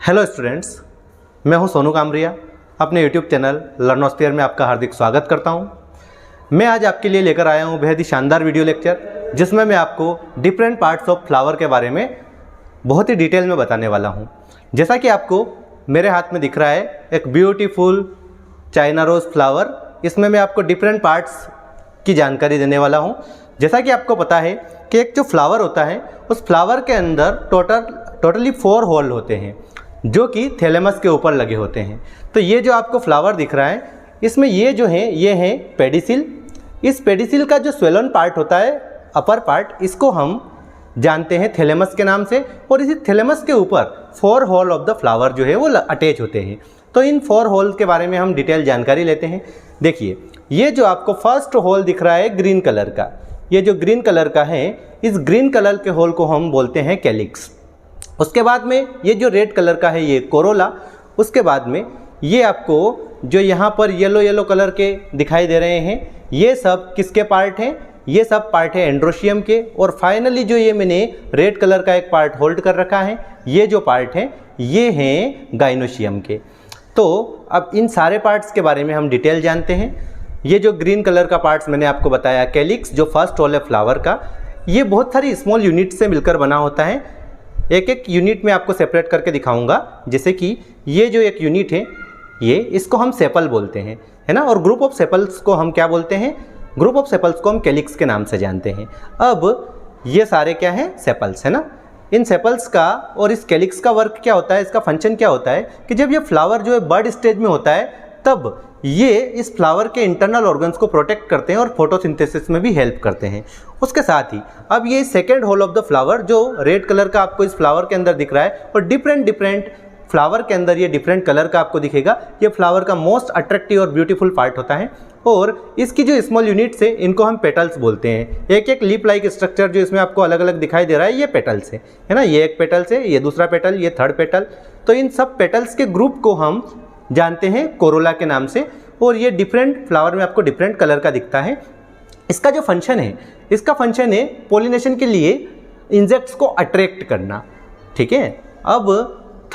Hello students, मैं हूं सोनू कामरिया। अपने यूट्यूब चैनल लर्नोस्फीयर में आपका हार्दिक स्वागत करता हूं। मैं आज आपके लिए लेकर आया हूं बेहद ही शानदार वीडियो लेक्चर, जिसमें मैं आपको डिफरेंट पार्ट्स ऑफ फ्लावर के बारे में बहुत ही डिटेल में बताने वाला हूं। जैसा कि आपको मेरे हाथ में दिख रहा है एक ब्यूटीफुल चाइना रोज़ फ्लावर, इसमें मैं आपको डिफरेंट पार्ट्स की जानकारी देने वाला हूं। जैसा कि आपको पता है कि एक जो फ्लावर होता है उस फ्लावर के अंदर टोटली 4 होल होते हैं जो कि थैलेमस के ऊपर लगे होते हैं। तो ये जो आपको फ्लावर दिख रहा है इसमें ये जो है ये है पेडिसिल। इस पेडिसिल का जो स्वेलन पार्ट होता है अपर पार्ट, इसको हम जानते हैं थैलेमस के नाम से, और इसी थैलेमस के ऊपर 4 होल ऑफ द फ्लावर जो है वो अटैच होते हैं। तो इन 4 होल के बारे में हम डिटेल जानकारी लेते हैं। देखिए, ये जो आपको फर्स्ट होल दिख रहा है ग्रीन कलर का, ये जो ग्रीन कलर का है, इस ग्रीन कलर के होल को हम बोलते हैं कैलिक्स। उसके बाद में ये जो रेड कलर का है ये कोरोला। उसके बाद में ये आपको जो यहाँ पर येलो येलो कलर के दिखाई दे रहे हैं, ये सब किसके पार्ट हैं? ये सब पार्ट है एंड्रोशियम के। और फाइनली जो ये मैंने रेड कलर का एक पार्ट होल्ड कर रखा है, ये जो पार्ट है ये हैं गाइनोशियम के। तो अब इन सारे पार्ट्स के बारे में हम डिटेल जानते हैं। ये जो ग्रीन कलर का पार्ट्स मैंने आपको बताया कैलिक्स, जो फर्स्ट होल है फ्लावर का, ये बहुत सारी स्मॉल यूनिट से मिलकर बना होता है। एक एक यूनिट में आपको सेपरेट करके दिखाऊंगा। जैसे कि ये जो एक यूनिट है ये, इसको हम सेपल बोलते हैं, है ना। और ग्रुप ऑफ सेपल्स को हम क्या बोलते हैं? ग्रुप ऑफ सेपल्स को हम कैलिक्स के नाम से जानते हैं। अब ये सारे क्या हैं? सेपल्स, है ना। इन सेपल्स का और इस कैलिक्स का वर्क क्या होता है, इसका फंक्शन क्या होता है कि जब ये फ्लावर जो है बर्ड स्टेज में होता है तब ये इस फ्लावर के इंटरनल ऑर्गन्स को प्रोटेक्ट करते हैं और फोटोसिंथेसिस में भी हेल्प करते हैं। उसके साथ ही अब ये second hole of the flower जो रेड कलर का आपको इस फ्लावर के अंदर दिख रहा है, और डिफरेंट फ्लावर के अंदर ये डिफरेंट कलर का आपको दिखेगा, ये फ्लावर का मोस्ट अट्रैक्टिव और ब्यूटीफुल पार्ट होता है। और इसकी जो स्मॉल यूनिट्स है इनको हम पेटल्स बोलते हैं। एक एक लीप लाइक स्ट्रक्चर जो इसमें आपको अलग अलग दिखाई दे रहा है, ये पेटल्स है ना। ये एक पेटल्स है, ये दूसरा पेटल, ये थर्ड पेटल। तो इन सब पेटल्स के ग्रुप को हम जानते हैं कोरोला के नाम से। और ये डिफरेंट फ्लावर में आपको डिफरेंट कलर का दिखता है। इसका जो फंक्शन है, इसका फंक्शन है पोलिनेशन के लिए इंसेक्ट्स को अट्रैक्ट करना, ठीक है। अब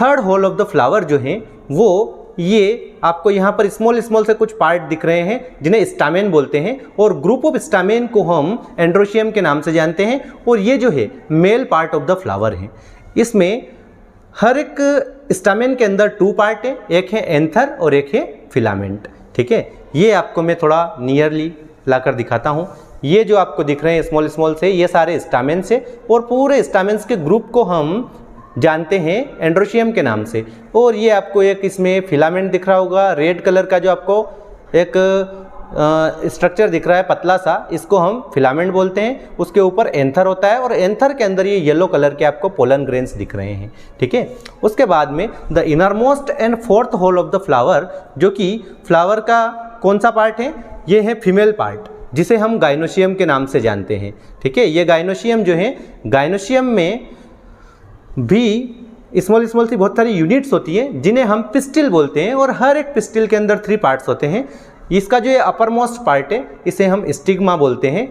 third hole of the flower जो है वो ये आपको यहाँ पर स्मॉल से कुछ पार्ट दिख रहे हैं जिन्हें स्टामेन बोलते हैं, और ग्रुप ऑफ स्टामेन को हम एंड्रोशियम के नाम से जानते हैं। और ये जो है male part of the flower है। इसमें हर एक स्टामेन के अंदर 2 पार्ट है, एक है एंथर और एक है फिलामेंट, ठीक है। ये आपको मैं थोड़ा नियरली लाकर दिखाता हूँ। ये जो आपको दिख रहे हैं स्मॉल से, ये सारे स्टामेन्स है, और पूरे स्टामेन्स के ग्रुप को हम जानते हैं एंड्रोशियम के नाम से। और ये आपको एक इसमें फिलामेंट दिख रहा होगा, रेड कलर का जो आपको एक स्ट्रक्चर दिख रहा है पतला सा, इसको हम फिलामेंट बोलते हैं। उसके ऊपर एंथर होता है, और एंथर के अंदर ये येलो कलर के आपको पोलन ग्रेन्स दिख रहे हैं, ठीक है। उसके बाद में the innermost and fourth hole of the flower, जो कि फ्लावर का कौन सा पार्ट है? ये है फीमेल पार्ट, जिसे हम गाइनोशियम के नाम से जानते हैं, ठीक है। ये गाइनोशियम जो है, गाइनोशियम में भी स्मॉल सी बहुत सारी यूनिट्स होती है जिन्हें हम पिस्टिल बोलते हैं, और हर एक पिस्टिल के अंदर 3 पार्ट्स होते हैं। इसका जो ये अपर मोस्ट पार्ट है इसे हम स्टिग्मा बोलते हैं।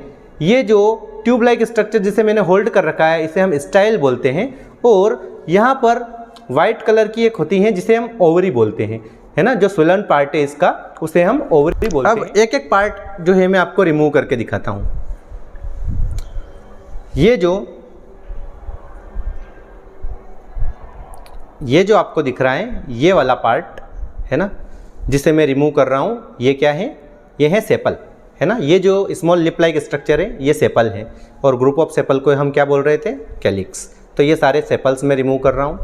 ये जो ट्यूब लाइक स्ट्रक्चर जिसे मैंने होल्ड कर रखा है इसे हम स्टाइल बोलते हैं। और यहाँ पर वाइट कलर की एक होती है जिसे हम ओवरी बोलते हैं, है ना। जो स्वेलन पार्ट है इसका उसे हम ओवरी बोलते हैं। अब एक एक पार्ट जो है मैं आपको रिमूव करके दिखाता हूँ। ये जो आपको दिख रहा है ये वाला पार्ट है ना, जिसे मैं रिमूव कर रहा हूँ, ये क्या है? ये है सेपल, है ना। ये जो स्मॉल लिप लाइक स्ट्रक्चर है ये सेपल है, और ग्रुप ऑफ सेपल को हम क्या बोल रहे थे? कैलिक्स। तो ये सारे सेपल्स मैं रिमूव कर रहा हूँ।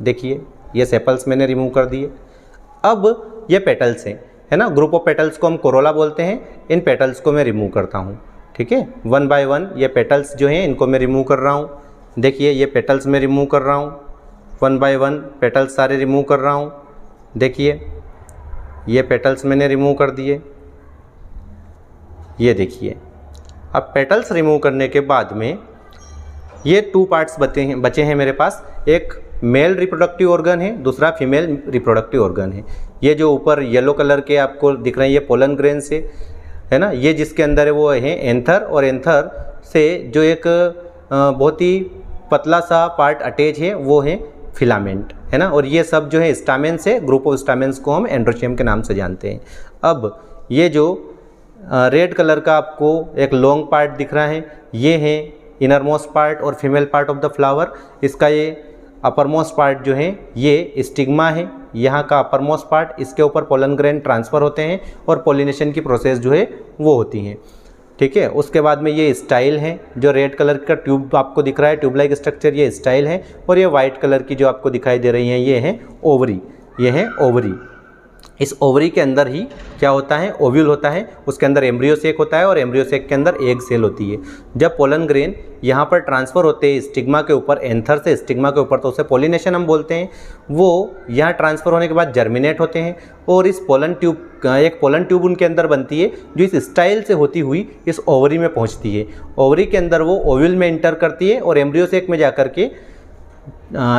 देखिए, ये सेपल्स मैंने रिमूव कर दिए। अब ये पेटल्स हैं, है ना। ग्रुप ऑफ पेटल्स को हम कोरोला बोलते हैं। इन पेटल्स को मैं रिमूव करता हूँ, ठीक है। 1 बाय 1 ये पेटल्स जो हैं इनको मैं रिमूव कर रहा हूँ। देखिए, ये पेटल्स मैं रिमूव कर रहा हूँ, 1 बाय 1 पेटल्स सारे रिमूव कर रहा हूँ। देखिए, ये पेटल्स मैंने रिमूव कर दिए। ये देखिए, अब पेटल्स रिमूव करने के बाद में ये 2 पार्ट्स बचे हैं मेरे पास। एक मेल रिप्रोडक्टिव ऑर्गन है, दूसरा फीमेल रिप्रोडक्टिव ऑर्गन है। ये जो ऊपर येलो कलर के आपको दिख रहे हैं ये पोलन ग्रेन्स है ना। ये जिसके अंदर है वो है एंथर, और एंथर से जो एक बहुत ही पतला सा पार्ट अटैच है वो है फिलामेंट। है ना। और ये सब जो है स्टामेन से, ग्रुप ऑफ स्टामेन्स को हम एंड्रोशियम के नाम से जानते हैं। अब ये जो रेड कलर का आपको एक लॉन्ग पार्ट दिख रहा है, ये है इनर मोस्ट पार्ट और female part of the flower. इसका ये अपर मोस्ट पार्ट जो है ये स्टिग्मा है, यहाँ का अपर मोस्ट पार्ट, इसके ऊपर पोलन ग्रेन ट्रांसफ़र होते हैं और पोलिनेशन की प्रोसेस जो है वो होती है, ठीक है। उसके बाद में ये स्टाइल है, जो रेड कलर का ट्यूब आपको दिख रहा है, ट्यूब लाइक स्ट्रक्चर, ये स्टाइल है। और ये वाइट कलर की जो आपको दिखाई दे रही हैं ये है ओवरी, ये है ओवरी। इस ओवरी के अंदर ही क्या होता है, ओव्यूल होता है, उसके अंदर एम्ब्रियो सेक होता है और एम्ब्रियो सेक के अंदर एग सेल होती है। जब पोलन ग्रेन यहाँ पर ट्रांसफ़र होते हैं स्टिग्मा के ऊपर, एंथर से स्टिग्मा के ऊपर, तो उसे पोलिनेशन हम बोलते हैं। वो यहाँ ट्रांसफ़र होने के बाद जर्मिनेट होते हैं और इस पोलन ट्यूब, एक पोलन ट्यूब उनके अंदर बनती है जो इस स्टाइल से होती हुई इस ओवरी में पहुँचती है। ओवरी के अंदर वो ओव्यूल में इंटर करती है और एम्ब्रियो सेक में जाकर के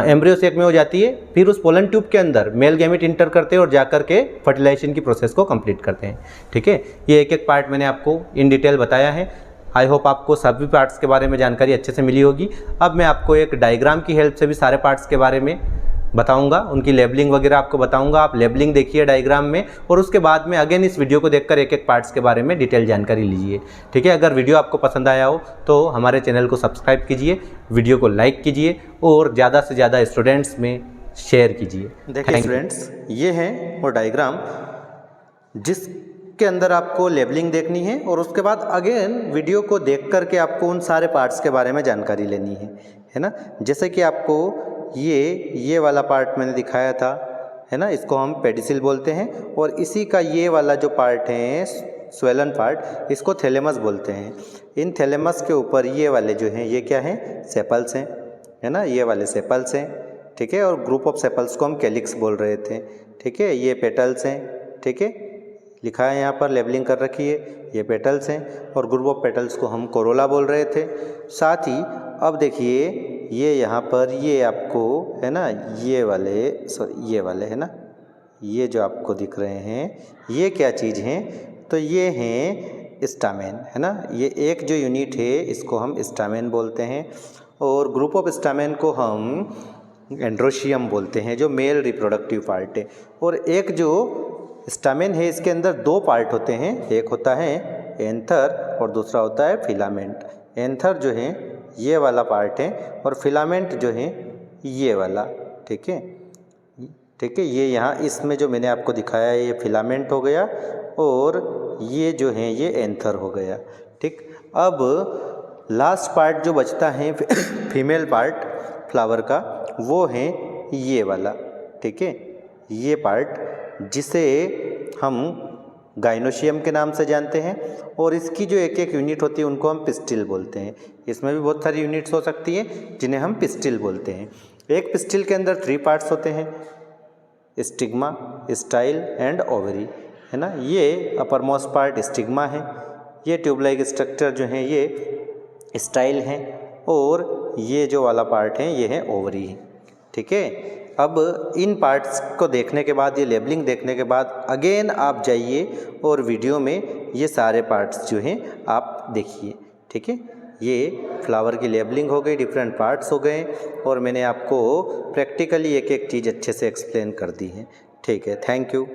एम्ब्रियो सेक में हो जाती है। फिर उस पोलन ट्यूब के अंदर मेल गैमेट इंटर करते हैं और जाकर के फर्टिलाइजेशन की प्रोसेस को कंप्लीट करते हैं, ठीक है। ये एक एक पार्ट मैंने आपको इन डिटेल बताया है। आई होप आपको सभी पार्ट्स के बारे में जानकारी अच्छे से मिली होगी। अब मैं आपको एक डायग्राम की हेल्प से भी सारे पार्ट्स के बारे में बताऊंगा, उनकी लेबलिंग वगैरह आपको बताऊंगा। आप लेबलिंग देखिए डायग्राम में और उसके बाद में अगेन इस वीडियो को देखकर एक एक पार्ट्स के बारे में डिटेल जानकारी लीजिए, ठीक है। अगर वीडियो आपको पसंद आया हो तो हमारे चैनल को सब्सक्राइब कीजिए, वीडियो को लाइक कीजिए और ज़्यादा से ज़्यादा स्टूडेंट्स में शेयर कीजिए। देखिए स्टूडेंट्स, ये है वो डायग्राम जिसके अंदर आपको लेबलिंग देखनी है और उसके बाद अगेन वीडियो को देख करके आपको उन सारे पार्ट्स के बारे में जानकारी लेनी है ना। जैसे कि आपको ये वाला पार्ट मैंने दिखाया था, है ना, इसको हम पेडिसिल बोलते हैं। और इसी का ये वाला जो पार्ट है स्वेलन पार्ट, इसको थैलेमस बोलते हैं। इन थैलेमस के ऊपर ये वाले जो हैं ये क्या हैं, सेपल्स हैं, है ना, ये वाले सेपल्स हैं, ठीक है। और ग्रुप ऑफ सेपल्स को हम कैलिक्स बोल रहे थे, ठीक है। ये पेटल्स हैं, ठीक है, लिखा है यहाँ पर, लेबलिंग कर रखी है, ये पेटल्स हैं। और ग्रुप ऑफ पेटल्स को हम कोरोला बोल रहे थे। साथ ही अब देखिए ये यहाँ पर ये आपको है ना, ये वाले, सॉरी ये वाले, है ना, ये जो आपको दिख रहे हैं ये क्या चीज़ हैं, तो ये हैं स्टामेन, है ना। ये एक जो यूनिट है इसको हम स्टामेन बोलते हैं और ग्रुप ऑफ स्टामेन को हम एंड्रोशियम बोलते हैं, जो मेल रिप्रोडक्टिव पार्ट है। और एक जो स्टामेन है इसके अंदर दो पार्ट होते हैं, एक होता है एंथर और दूसरा होता है फिलामेंट। एंथर जो है ये वाला पार्ट है और फिलामेंट जो है ये वाला, ठीक है, ठीक है। ये यहाँ इसमें जो मैंने आपको दिखाया है ये फिलामेंट हो गया और ये जो है ये एंथर हो गया, ठीक। अब लास्ट पार्ट जो बचता है फीमेल पार्ट फ्लावर का, वो है ये वाला, ठीक है, ये पार्ट जिसे हम गाइनोशियम के नाम से जानते हैं। और इसकी जो एक एक यूनिट होती है उनको हम पिस्टिल बोलते हैं। इसमें भी बहुत सारी यूनिट्स हो सकती हैं जिन्हें हम पिस्टिल बोलते हैं। एक पिस्टिल के अंदर 3 पार्ट्स होते हैं, स्टिग्मा, स्टाइल एंड ओवरी, है ना। ये अपर मोस्ट पार्ट स्टिग्मा है, ये ट्यूब लाइक स्ट्रक्चर जो है ये स्टाइल है और ये जो वाला पार्ट है ये है ओवरी, ठीक है। अब इन पार्ट्स को देखने के बाद, ये लेबलिंग देखने के बाद अगेन आप जाइए और वीडियो में ये सारे पार्ट्स जो हैं आप देखिए, ठीक है। ये फ्लावर की लेबलिंग हो गई, डिफरेंट पार्ट्स हो गए और मैंने आपको प्रैक्टिकली एक एक चीज़ अच्छे से एक्सप्लेन कर दी है, ठीक है। Thank you.